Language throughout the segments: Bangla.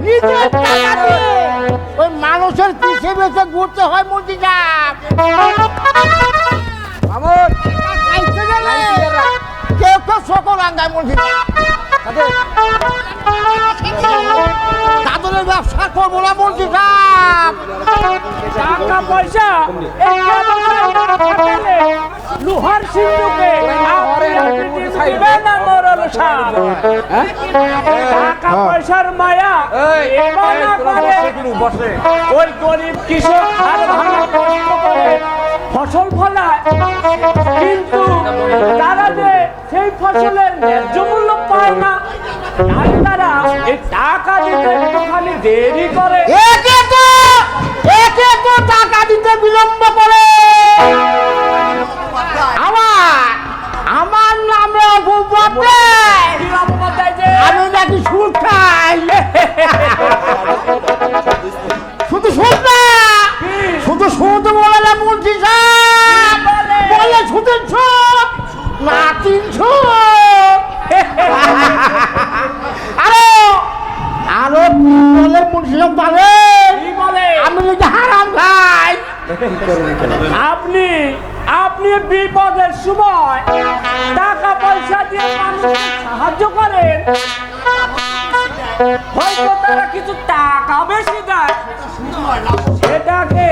নিজের টাকা দিয়ে ওই মানুষের পিছে পিছে ঘুরতে হয় মন্ত্রী সাহেব। আমার খাইতে গেলে কেউ কেউ সকল আঙ্গায় মন্ত্রী দাদনের ব্যবসা করবো না মন্ত্রী সাহেব। টাকা পয়সা লোহার সিন্ধুকে টাকা পয়সার মায়া ওই গরিব কৃষক ফসল ফলায়, কিন্তু তারা যে সেই ফসলের ন্যায্য মূল্য পায় না, তারা এই টাকা দিতে একটুখানি দেরি করে। একে তো টাকা দিতে বিলম্ব করে। আমার নামে অপবাদ দেয়। আমি নাকি সুদ খাই। শুধু সুদ না, শুধু সুদ বলে না মন্ত্রী সাহেব, বলে সুদের সুদ না 300। আরো বলে মন্ত্রী সাহেব বলে আমি নাকি হারাম খাই। আপনি বিপদের সময় টাকা পয়সা দিয়ে মানুষকে সাহায্য করেন, হয়তো তারা কিছু টাকা বেশি দেয়, সেটাকে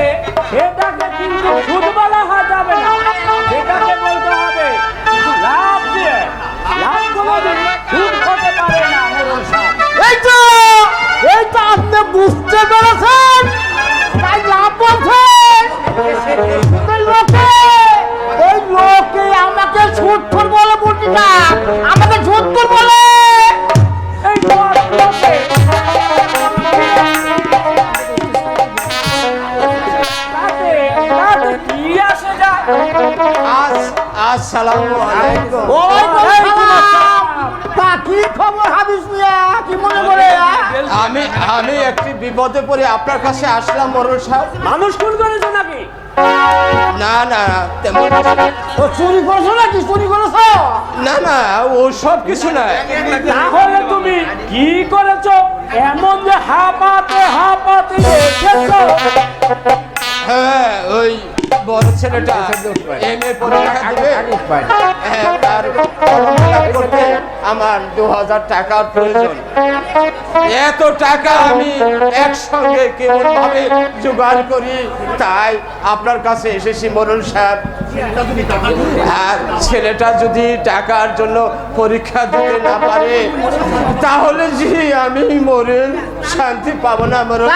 কিন্তু সুদ বলা যাবে না, সেটাকে বলতে হবে লাভ দিয়ে। লাভ কোনোদিন সুদ হতে পারে না। এই তো আপনি বুঝতে পেরেছেন, তাই লাভ বলছেন। লোকে আমাকে সুদখোর বলে মন্ত্রী সাহেব, আমাকে সুদখোর বলে। এই লোকে তাতে কি আসে যায়? আসসালামু আলাইকুম। ওয়ালাইকুম আসসালাম। তা কি খবর হাবিজ মিয়া, কি মনে করে? আমি একটি বিপদে পড়ে আপনার কাছে আসলাম মোরল সাহেব। মানুষ খুন করেছে নাকি? না না, তেমন ও চুরি করছো নাকি? চুরি করেছো? না ও সব কিছু না। তাহলে তুমি কি করেছো এমন যে হাঁপাতে এসেছো? হ্যাঁ, ওই বড় ছেলেটা এমএ পরীক্ষা দিবে, তার ফর্ম ফিল আপ করতে আমার 2000 টাকার প্রয়োজন। এত টাকা আমি একসঙ্গে কেমন ভাবে জোগাড় করি, তাই আপনার কাছে এসেছি মোরল সাহেব। আর ছেলেটা যদি টাকার জন্য পরীক্ষা দিতে না পারে, তাহলে জি আমি মরে শান্তি পাবো না। মোরল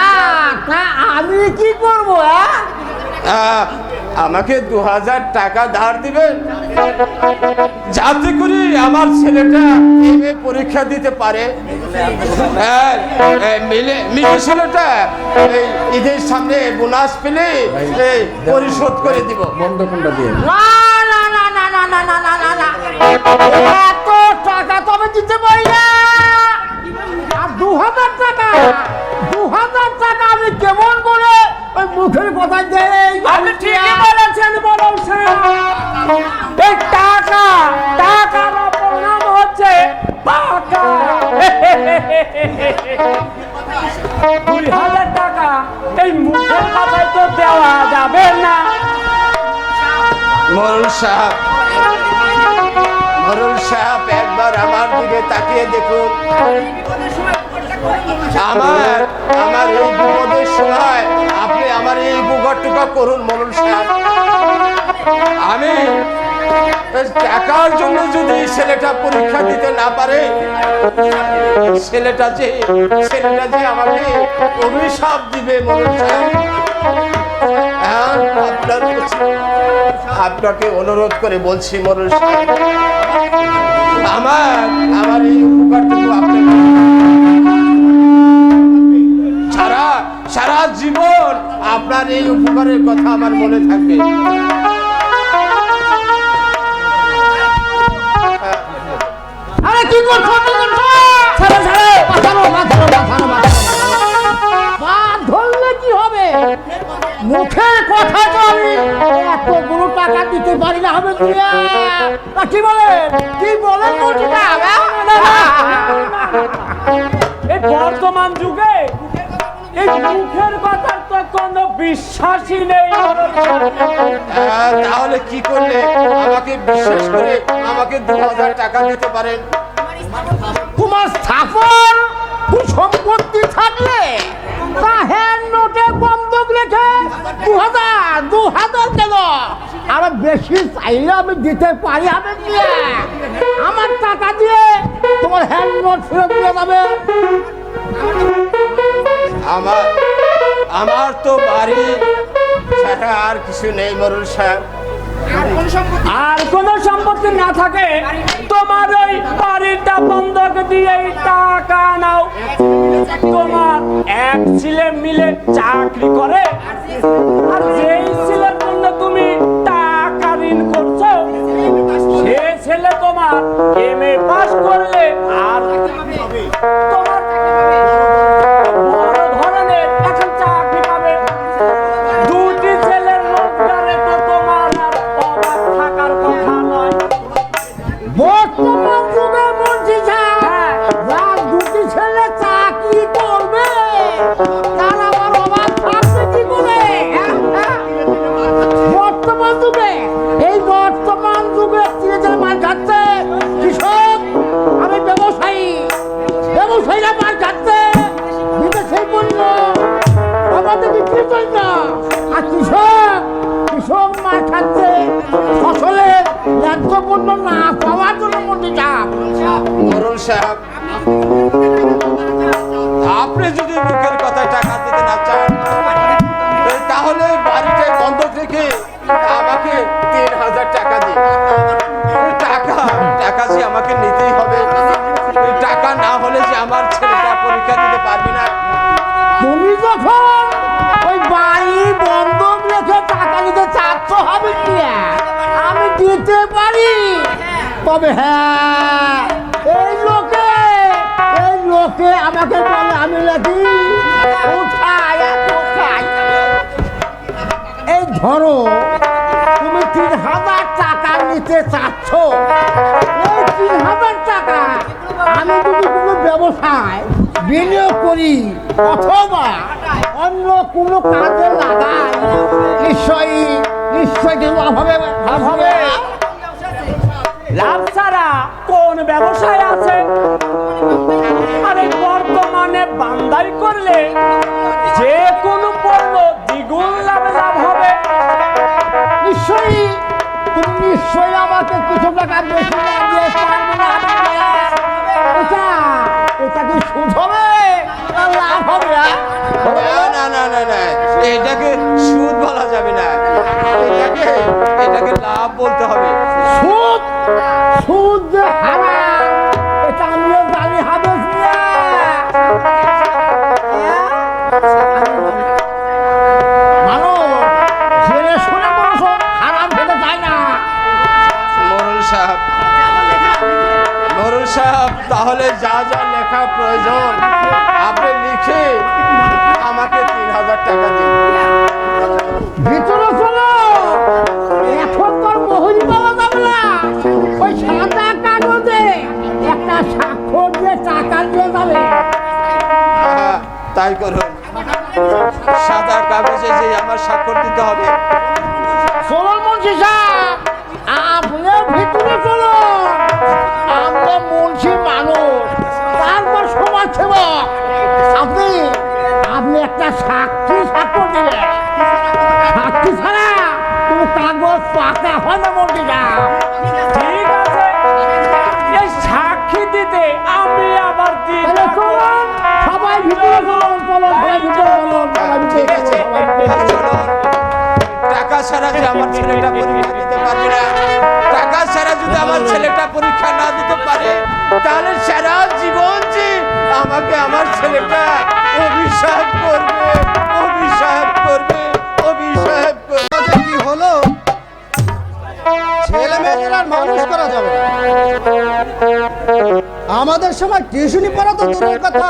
আমি কি করবো? আমাকে 2000 টাকা ধার দিবেন, যাতে করে আমার ছেলেটা এমএ পরীক্ষা দিতে পারে। মিলে ছেলেটা এই ঈদের সামনে বোনাস পেলে পরিশোধ করে দিব। না এত টাকা তো আমি দিতে পারি না। আর 2000 টাকা আমি কেমন করে ওই মুখের কথা দেই? আপনি ঠিকই বলেছেন মোরল সাহেব। এই টাকার অপর নাম হচ্ছে টাকা। 2000 টাকা এই মুখের কথায় তো দেওয়া যাবে না। মোরল সাহেব একবার আমার দিকে তাকিয়ে দেখুন। আমার এই বিপদের সময় আপনি আমার এই উপকারটুকু করুন মোরল সাহেব। আমি টাকার জন্য যদি ছেলেটা পরীক্ষা দিতে না পারে, ছেলেটা যে আমাকে অভিশাপ দিবে মোরল সাহেব। আপনাকে অনুরোধ করে বলছি মোরল সাহেব, আমার এই উপকারটুকু আপনি সারা জীবন আপনার এই উপকারের কথা আমার মনে থাকবে। আরে কি করছো? ধরলে কি হবে? মুখের কথা তো আমি এতগুলো টাকা দিতে পারি না। হবে কি বলেন? এই বর্তমান যুগে এই মুখের কথার তো কোনো বিশ্বাসই নেই। তাহলে কি করলে আমাকে বিশ্বাস করে আমাকে 2000 টাকা দিতে পারেন? তোমার স্থাপন সম্পত্তি থাকলে তা হ্যান্ড নোটে বন্ধক রেখে 2000 কেন? আরো বেশি চাইলে আমি দিতে পারি। আমি দিয়ে আমার টাকা দিয়ে তোমার হ্যান্ড নোট ফেরত দিয়ে যাবে। আমার তো বাড়ি ছাড়া আর কিছু নেই মোরল সাহেব। আর কোন সম্পত্তি না থাকে তোমার ওই বাড়িটা বন্ধক দিয়ে টাকা নাও। তোমার এক ছেলে মিলে চাকরি করে, আর যেই ছেলের জন্য তুমি টাকা ঋণ করছো সে ছেলে তোমার এমএ পাস করলে আর তোমার বড় ধরনের এখন চাকরি পাবে। দুটি ছেলের রোজগারে তো তোমার আর অভাব থাকার কথা নয়। বর্তমান যুগে বলছি যার দুটি ছেলে চাকরি করবে তার আবার অভাব থাকবে কি করে? বর্তমান যুগে বর্তমান যুগে ছেলেদের মার খাচ্ছে কৃষক, আমি ব্যবসায়ীরা মার খাচ্ছে বিদেশে পণ্য আমাদের বিক্রি করি না। আর কৃষক মার খাচ্ছে ফসলের ন্যায্য পণ্য না পাওয়ার জন্য মন্ত্রী চাপ। মোরল সাহেব, আপনি যদি মুখের কথায় টাকা দিতে না চান তাহলে বাড়িটাই বন্ধক রেখে আমাকে 3000 টাকা দিন। টাকা যে আমাকে নিতেই হবে। টাকা না হলে যে আমার ছেলেটা পরীক্ষা দিতে পারবে না। তুমি যখন ওই বাড়ি বন্ধক রেখে টাকা নিতে চাচ্ছ হবে কি? আমি দিতে পারি, তবে হ্যাঁ এই লোকে আমাকে বলে আমি নাকি কোথায়। এই ধরো তুমি 3000 টাকা নিতে চাচ্ছ, এই 3000 টাকা আমি যদি কোনো ব্যবসায় বিনিয়োগ করি অথবা অন্য কোনো কাজে লাগাই নিশ্চয়ই কিছু লাভ হবে। লাভ ছাড়া কোন ব্যবসায় আছে? আরে বর্তমানে বান্দাই করলে যে কোনো পণ্য দ্বিগুণ লাভ হবে। নিশ্চয়ই আমাকে কিছু টাকা বেশি না দিয়ে পারবে না। এটা কি সুদ হবে না লাভ হবে? না, এটাকে সুদ বলা যাবে না, এটাকে লাভ বলতে হবে। সুদ হারাম, এটা আমিও জানি হবে। মানুষ জেনে শুনে মানুষ হারাম খেতে চায় না। মোরল সাহেব, তাহলে যা যা লেখা প্রয়োজন আপনি লিখে আমাকে 3000 টাকা দিন। ভিতরে চলো, এখন তোর মহিল পাওয়া যাবে না। ওই সাদা কাগজে একটা স্বাক্ষর দিয়ে টাকা দিয়ে যাবে। তাই করুন, সাদা কাগজে যে আমার স্বাক্ষর দিতে হবে। চলুন মুন্সি সাহেব, আপনিও ভিতরে চলুন। আমরা মুন্সি মানুষ, তারপর সমাজ সেবক। আপনি একটা স্বাক্ষর দিলেন। সাক্ষী ছাড়া কোনো কাগজ পাকা হয় না মুন্সি সাহেব। ঠিক আছে, এই সাক্ষী দিতে আমি আবার সবাই ভিতরে চলুন, সবাই ভিতরে চলুন। ঠিক আছে, চলুন। টাকা ছাড়া যে আমার ছেলেটা পরীক্ষা দিতে পারবে না, টাকা ছাড়া যদি আমার ছেলেটা পরীক্ষা না দিতে পারে তাহলে সারা জীবন যে আমাকে আমার ছেলেটা অভিশাপ করবে। কি হলো? ছেলে মেয়েদের আর মানুষ করা যাবে না। আমাদের সময় টিউশনি পড়াতো দূরের কথা,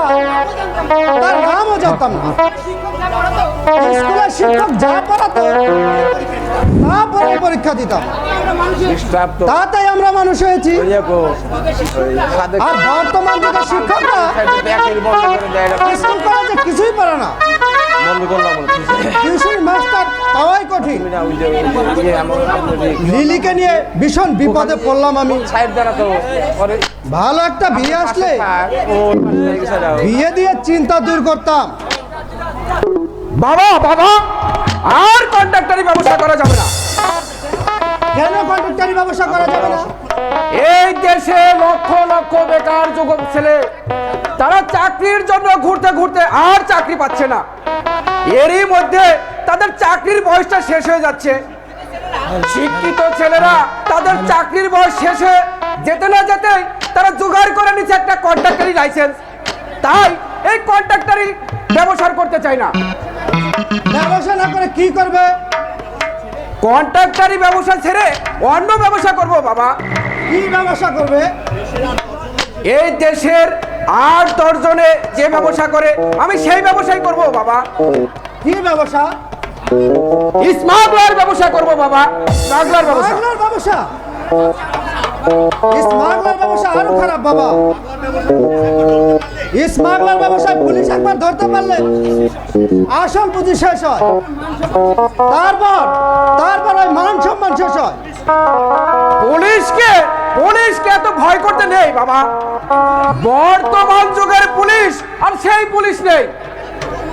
তার নামও জানতাম না। স্কুলের শিক্ষক যা পড়াতো তারপরে পরীক্ষা দিতাম। ডিস্টার্ব তো তাতেই আমরা মানুষ হয়েছি। ওই দেখো, ওই সাদে আর বর্তমান যুগের শিক্ষকরা ব্যাটারি বন্ধ করে দেয় না। স্কুল কলেজে কিছুই পারে না। বন্ধ করলাম বলে টিউশন মাস্টার পাওয়াই কঠিন। না, ওই যে আপনার লিলিকে নিয়ে ভীষণ বিপদে পড়লাম আমি। সাইড দ্বারা তো পরে ভালো একটা বিয়ে আসলে ও গেছে বিয়ে দিয়ে চিন্তা দূর করতাম। বাবা বাবা আর কন্ট্রাক্টরি ব্যবসা করা যাবে না। কেন কন্ট্রাক্টরি ব্যবসা করা যাবে না? এই দেশে লক্ষ লক্ষ বেকার যুবক ছেলে তারা চাকরির জন্য ঘুরতে ঘুরতে আর চাকরি পাচ্ছে না। এরই মধ্যে তাদের চাকরির বয়সটা শেষ হয়ে যাচ্ছে। শিক্ষিত ছেলেরা তাদের চাকরির বয়স শেষ হয়ে যেতে না যেতেই তারা জোগাড় করে নিচ্ছে একটা কন্ট্রাক্টরি লাইসেন্স। তাই এই কন্ট্রাক্টরি ব্যবসা করতে চাই না। ব্যবসা না করে কি করবে? কন্ট্রাক্টরি ব্যবসা ছেড়ে অন্য ব্যবসা করব বাবা। কি ব্যবসা করবে? এই দেশের 8-10 জনে যে ব্যবসা করে আমি সেই ব্যবসাই করব বাবা। কি ব্যবসা? স্মাগলার ব্যবসা করব বাবা। স্মাগলার ব্যবসা। স্মাগলার ব্যবসা? স্মাগলার ব্যবসা আরো খারাপ বাবা। স্মাগলার ব্যবসায় পুলিশ একবার ধরতে পারলে আসল পুঁজি শেষ হয়। তারপর ওই মান সম্মান শেষ হয়। পুলিশকে এত ভয় করতে নেই বাবা। বর্তমান যুগের পুলিশ আর সেই পুলিশ নেই।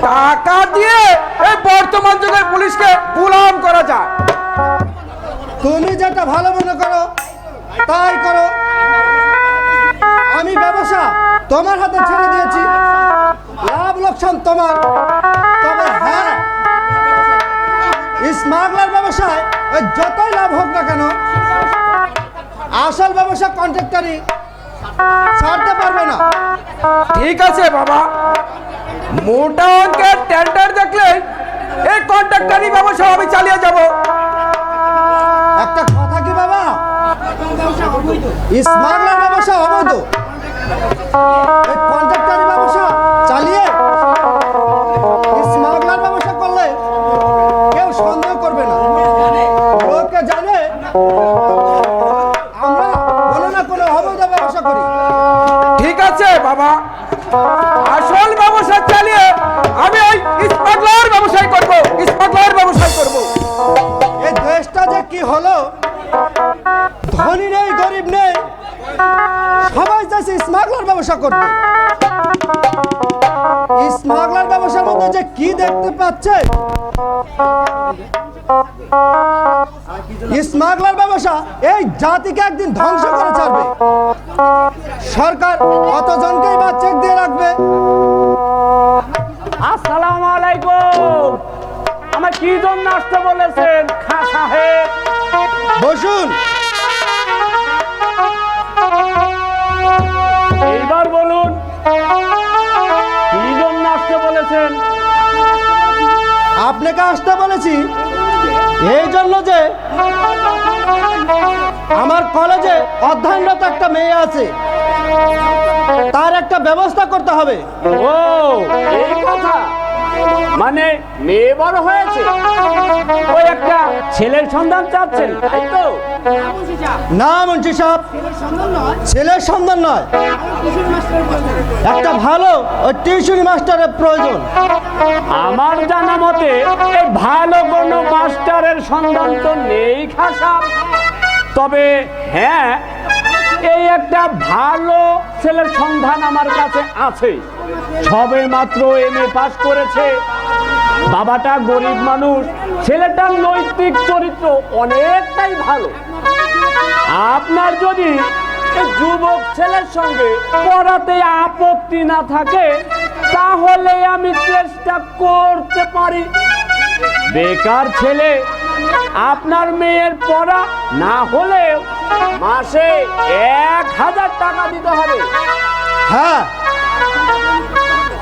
টাকা দিয়ে এই বর্তমান যুগের পুলিশকে গোলাম করা যায়। তুমি যেটা ভালো মনে করো তাই করো। আমি ব্যবসা তোমার হাতে ছেড়ে দিয়েছি। লাভ লোকসান তোমার। তবে হ্যাঁ, স্মাগলার ব্যবসায় ওই যতই লাভ হোক না কেন আসল ব্যবসা কন্ট্রাক্টরি ছাড়তে পারবে না। ঠিক আছে বাবা, মোটা অঙ্কের টেন্ডার দেখলে এই কন্ট্রাক্টরি ব্যবসা আমি চালিয়ে যাব। একটা কথা কি বাবা, স্মাগলার ব্যবসা অবৈধ। এই কন্ট্রাক্টরি ব্যবসা চালিয়ে স্মাগলার ব্যবসা করলে কেউ সন্দেহ করবে না। লোকে জানে আমরা কোনো না কোনো অবৈধ ব্যবসা করি। ঠিক আছে বাবা, আসল ব্যবসা চালিয়ে আমি ওই স্মাগলার ব্যবসায় করব। স্মাগলার ব্যবসায় করব। এই দেশটা যে কি হলো, ধনী নেই গরিব নেই, সবাই চাইছে স্মাগলার ব্যবসা করবে। স্মাগলার ব্যবসার মধ্যে যে কি দেখতে পাচ্ছে, স্মাগলার ব্যবসা এই জাতিকে একদিন ধ্বংস করে ছাড়বে। সরকার কতজনকেই বা চেক দিয়ে রাখবে। আসসালামু আলাইকুম। আমার কি জন্য আসতে বলেছেন খা সাহেব? বসুন। এইবার বলুন কি জন্য আসতে বলেছেন? আপনাকে আসতে বলেছি এই জন্য যে আমার কলেজে অধ্যয়নরত একটা মেয়ে আছে, তার একটা ব্যবস্থা করতে হবে। ও এই কথা, মানে মেয়ে বড় হয়েছে, ওই একটা ছেলের সন্ধান চাচ্ছেন, তাই তো? না মুন্সি সাহেব, ছেলের সন্ধান নয়, একটা ভালো ওই টিউশনি মাস্টারের প্রয়োজন। আমার জানা মতে এই ভালো কোনো মাস্টারের সন্ধান তো নেই খাসা। তবে হ্যাঁ, এই একটা ভালো ছেলের সন্ধান আমার কাছে আছে। সবে মাত্র এমএ পাস করেছে, বাবাটা গরিব মানুষ, ছেলেটার নৈতিক চরিত্র অনেকটাই ভালো। আপনার যদি এই যুবক ছেলের সঙ্গে পড়াতে আপত্তি না থাকে তাহলে আমি চেষ্টা করতে পারি। বেকার ছেলে, আপনার মেয়ের পড়া না হলেও মাসে 1000 টাকা দিতে হবে। হ্যাঁ,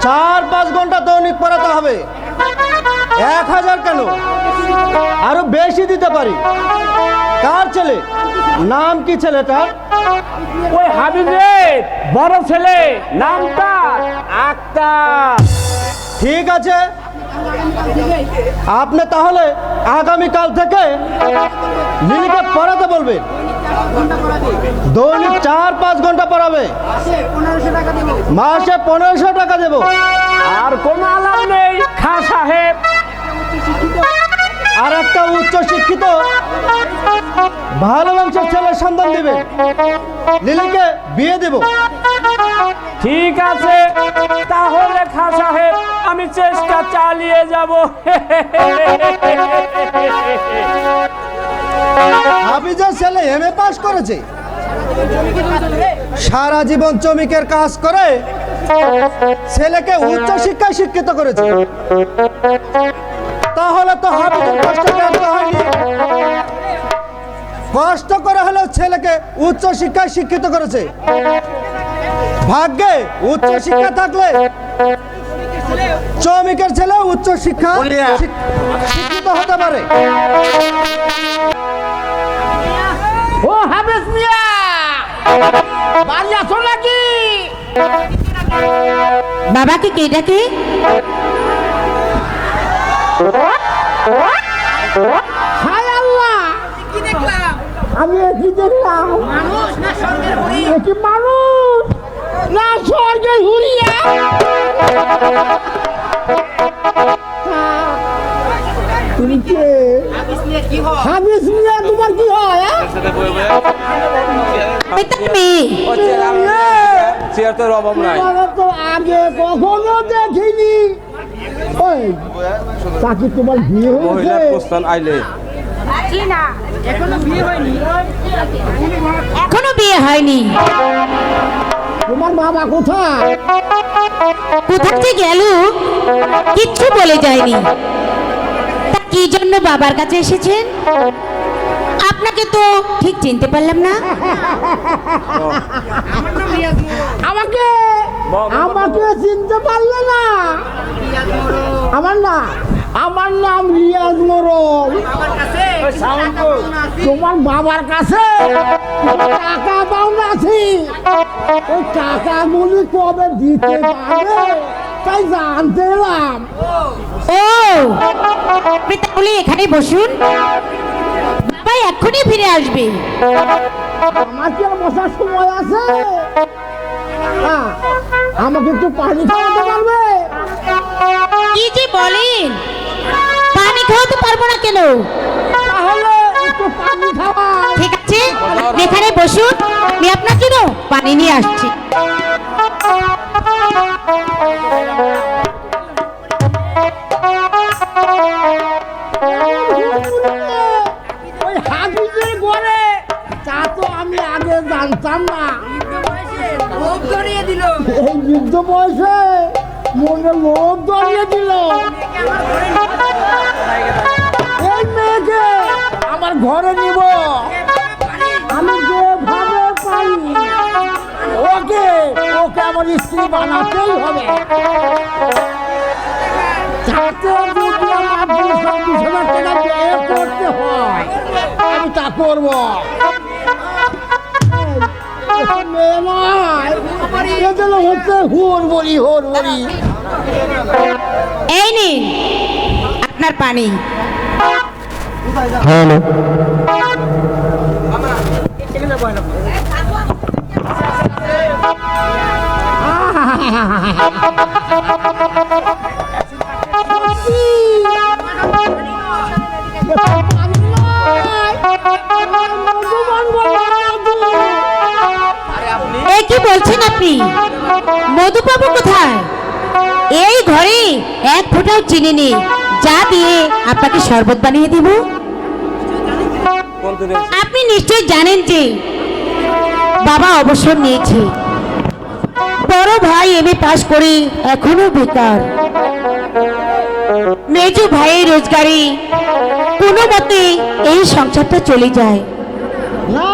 4-5 ঘন্টা দৈনিক পড়াতে হবে। 1000 কেন, আরো বেশি দিতে পারি। কার ছেলে? নাম কি ছেলেটার? ওই হাবিবের বড় ছেলে, নামটা আক্তার। ঠিক আছে, আপনি তাহলে আগামীকাল থেকে লিলিকে পড়াতে বলবেন। দৈনিক 4-5 ঘন্টা পড়াবে, মাসে 1500 টাকা দেব। আর কোনো আলাপ নেই খা সাহেব। আর একটা উচ্চ শিক্ষিত ভালো বংশের ছেলের সন্ধান দিবে, লিলিকে বিয়ে দেব। ঠিক আছে, তাহলে খা সাহেব আমি চেষ্টা চালিয়ে যাব। হাফিজের ছেলে এমএ পাস করেছে, সারা জীবন শ্রমিকের কাজ করে ছেলেকে উচ্চ শিক্ষায় শিক্ষিত করেছে। তাহলে তো হাফিজের কষ্ট করতে হয়নি, কষ্ট করে হলেও ছেলেকে উচ্চ শিক্ষায় শিক্ষিত করেছে। ভাগ্যে উচ্চ শিক্ষা থাকলে শ্রমিকের ছেলে উচ্চ শিক্ষা শিক্ষিত হতে পারে। ও হাফেজ মিয়া, বাড়ি আছো নাকি? বাবাকে কে ডাকে? হায় আল্লাহ, আমি কি দেখলাম? এ কি মানুষ না স্বর্গের হুরিয়া? তুমি কে? হাফেজ মিয়া, তোমার কি হয়? বেতার মেয়ে। চেয়ারের অভাব নাই। তোমাকে তো আগে কখনো দেখিনি। ওই, তা কি তোমার বিয়ে মহিলা হয়েছে? প্রস্থান আইলে এখনো বিয়ে হয়নি। তোমার বাবা কোথায়? কোথা যে গেল কিচ্ছু বলে যায়নি। তা কি জন্য বাবার কাছে এসেছেন? আপনাকে তো ঠিক চিনতে পারলাম না। আমাকে আমাকে চিনতে পারলে না? আমার নাম রিয়াজ মোরল। তোমার বাবার কাছে টাকা পাওনা আছে, ওই টাকাগুলি কবে দিতে পারবে তাই জানতে এলাম। ও আপনি তাহলে এখানে বসুন, বাবা এক্ষুনি ফিরে আসবে। আমার কি আর বসার সময় আছে? আমাকে একটু পানি খাওয়াতে পারবে? কি যে বলেন, পানি খাওয়াতে পারবো না কেন? তাহলে একটু পানি খাওয়া। ঠিক আছে, এখানে বসুন, আমি আপনার জন্য পানি নিয়ে আসছি। ওই হাফিজের ঘরে, তা তো আমি আগে জানতাম না। এই বৃদ্ধ বয়সে মনে লোভ ধরিয়ে দিল। এই মেয়েকে আমার ঘরে নিব, আমি যেভাবে পারি ওকে আমার স্ত্রী বানাতেই হবে। তাতে যদি আমার 200,000 টাকা ব্যয় করতে হয় আমি তা করব। মেয়ে নয়, এগুলো হচ্ছে হুড়বড়ি। এই নিন আপনার পানি। এই কি বলছেন আপনি? মধু পাবো কোথায়? এই ঘরে এক ফোঁটাও চিনি নেই, যা দিয়ে আপনাকে শরবত বানিয়ে দিব। আপনি নিশ্চয় জানেন যে বাবা অবসর নিয়েছে, বড় ভাই এমএ পাশ করে এখনো বেকার, মেজো ভাইয়ের রোজগারি কোনো মতে এই সংসারটা চলে যায়। না,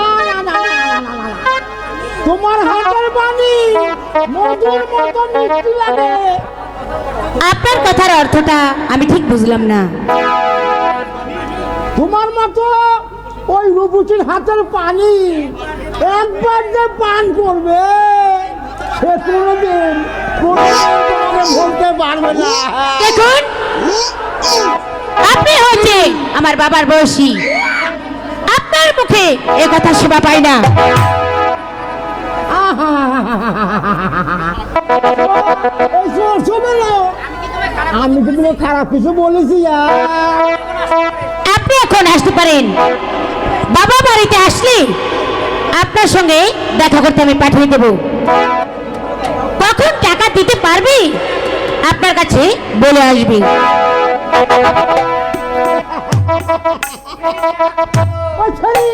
তোমার হাতের পানি মধুর মতো মিষ্টি লাগে। আপনার কথার অর্থটা আমি ঠিক বুঝলাম না। তোমার মতো ওই রূপসীর হাতের পানি একবার যে পান করবে সে কোনোদিন তোমাকে বলতে পারবে না। দেখুন, আপনি হচ্ছেন আমার বাবার বয়সী, আপনার মুখে এ কথা শোভা পায় না। এই শোনো না, আমি তো তোমাকে খারাপ কিছু বলেছি। আপনি এখন আসতে পারেন। বাবা বাড়িতে আসলে আপনার সঙ্গে দেখা করতে আমি পাঠিয়ে দেব। কখন টাকা দিতে পারবি আপনার কাছে বলে আসবি। ওই ছেলে,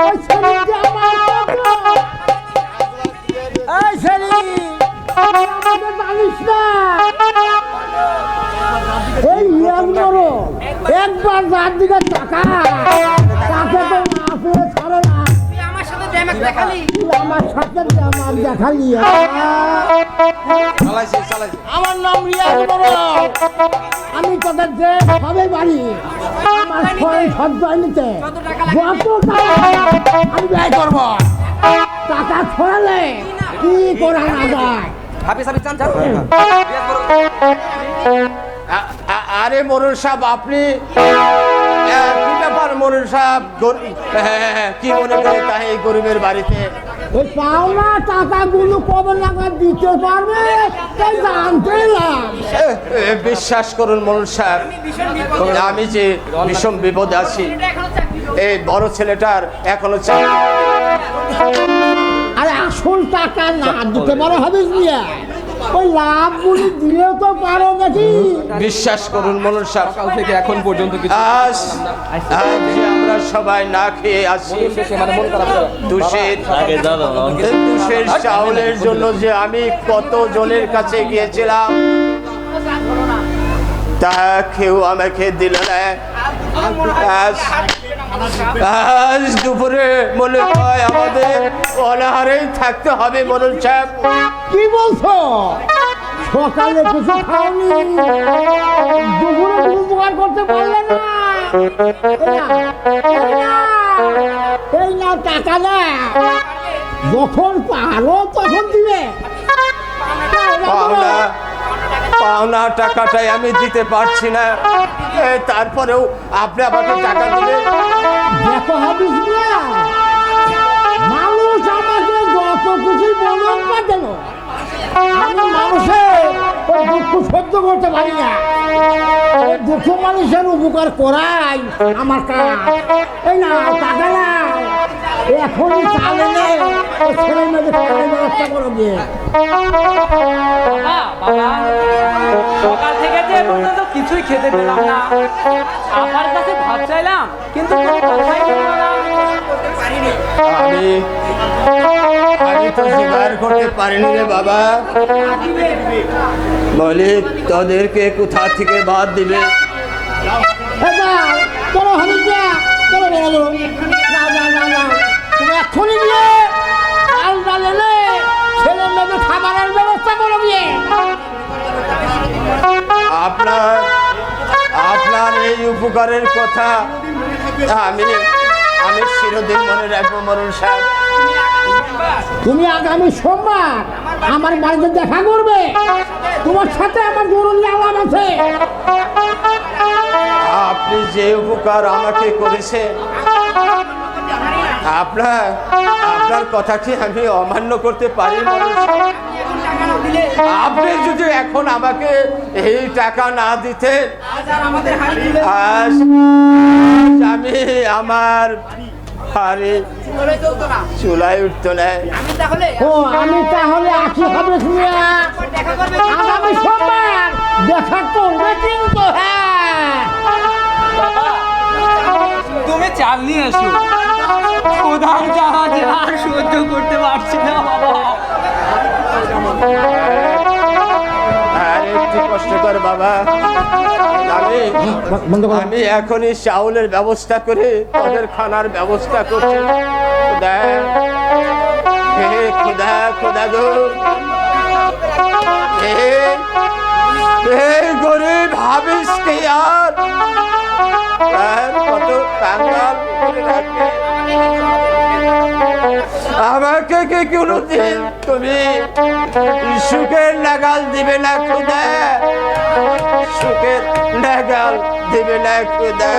ওই ছেলে যে আমার বাবা। এই ছেলে, তুই আমাকে জানিস না? এই একবার যার দিকে টাকা তাকে তো না পেয়ে ছাড়ে না। আমার সাথে ড্যামেজ দেখালি তুই আমার সাথে আমার দেখালি। আমার নাম রিয়াজ বড়। আমি তোদের যে সবে বাড়ি আমার সঞ্চয় নিতে যত টাকা আমি ব্যয় করব। টাকা ছড়ালে কি করা না যায়। আরে মরুল সাহেব, আপনি কি ব্যাপার মরুল সাহেব? কি মনে করে তাই এই গরিবের বাড়িতে ওই পাওনা টাকাগুলো কবে নাগাদ দিতে পারবে তাই জানতে এলাম। বিশ্বাস করুন মরুল সাহেব, আমি যে ভীষণ বিপদে আছি। এই বড় ছেলেটার এখনো চাকরি। আরে আসল টাকা না দিতে পারো হবে ওই লাভগুলি দিলেও তো পারো নাকি। বিশ্বাস করুন মনুর সাহেব, সকাল থেকে এখন পর্যন্ত কিছু আজ যে আমরা সবাই না খেয়ে আছি তুষের চাউলের জন্য যে আমি কত জনের কাছে গিয়েছিলাম, তা কেউ আমাকে দিল না। আজ দুপুরে মনে হয় আমাদের অনাহারেই থাকতে হবে মনুর সাহেব। কি বলছো? সকালে কিছু খাওনি, দুপুরে কিছু উপকার করতে পারলে না। এই না টাকা না, যখন পারো তখন দিবে। পাওনা টাকাটাই আমি দিতে পারছি না, তারপরেও আপনি আমাকে টাকা দিলে। দেখো হাবিজ মিয়া, মানুষ আমাকে যত কিছুই বলুক না কেন, আমি মানুষের ওই দুঃখ সহ্য করতে পারি না। ওই দুঃখ মানুষের উপকার করাই আমার কাজ। এই না টাকা না, এখনই চালে নেই, ওই ছেলে মেয়েদের খাওয়ানোর ব্যবস্থা করো গিয়ে। সকাল থেকে যে পর্যন্ত কিছুই খেতে পেলাম না, আমার কাছে ভাত চাইলাম কিন্তু কোনো কথাই বললো না। আমি তো জোগাড় করতে পারিনি রে বাবা। মলিক তোদেরকে কোথা থেকে বাদ দিবে? চলো হাবিজ মিয়া, চলো বলো বলো। না না না না, তুমি এক্ষুনি গিয়ে চাল ডাল এনে ছেলে মেয়েদের খাবারের ব্যবস্থা করো গিয়ে। আপনার এই উপকারের কথা আমি চিরদিন মনে রাখবো মরুল সাহেব। তুমি আগামী সোমবার আমার বাড়িতে দেখা করবে, তোমার সাথে আমার জরুরি আলাপ আছে। আপনি যে উপকার আমাকে করেছে, আপনার কথা কি আমি অমান্য করতে পারি? আপনি যদি এখন আমাকে এই টাকা না দিতেন, আজ আমি আমার চুলাই উঠতো না। ও আমি তাহলে আসি হবে আগামী সোমবার দেখা করবে কিন্তু। হ্যাঁ, তুমি চাল নিয়ে এসো, প্রধান জাহাজে আর সহ্য করতে পারছি না বাবা। আর একটু কষ্ট কর বাবা, আমি এখনই চাউলের ব্যবস্থা করে তাদের খানার ব্যবস্থা করছি। খোদা খোদা গো, গরিব হাবিজ কে আর কত কাঙ্গাল করে রাখবে। আমাকে কি কোনোদিন তুমি সুখের নাগাল দিবে না খুদা? সুখের নাগাল দিবে না খুদা?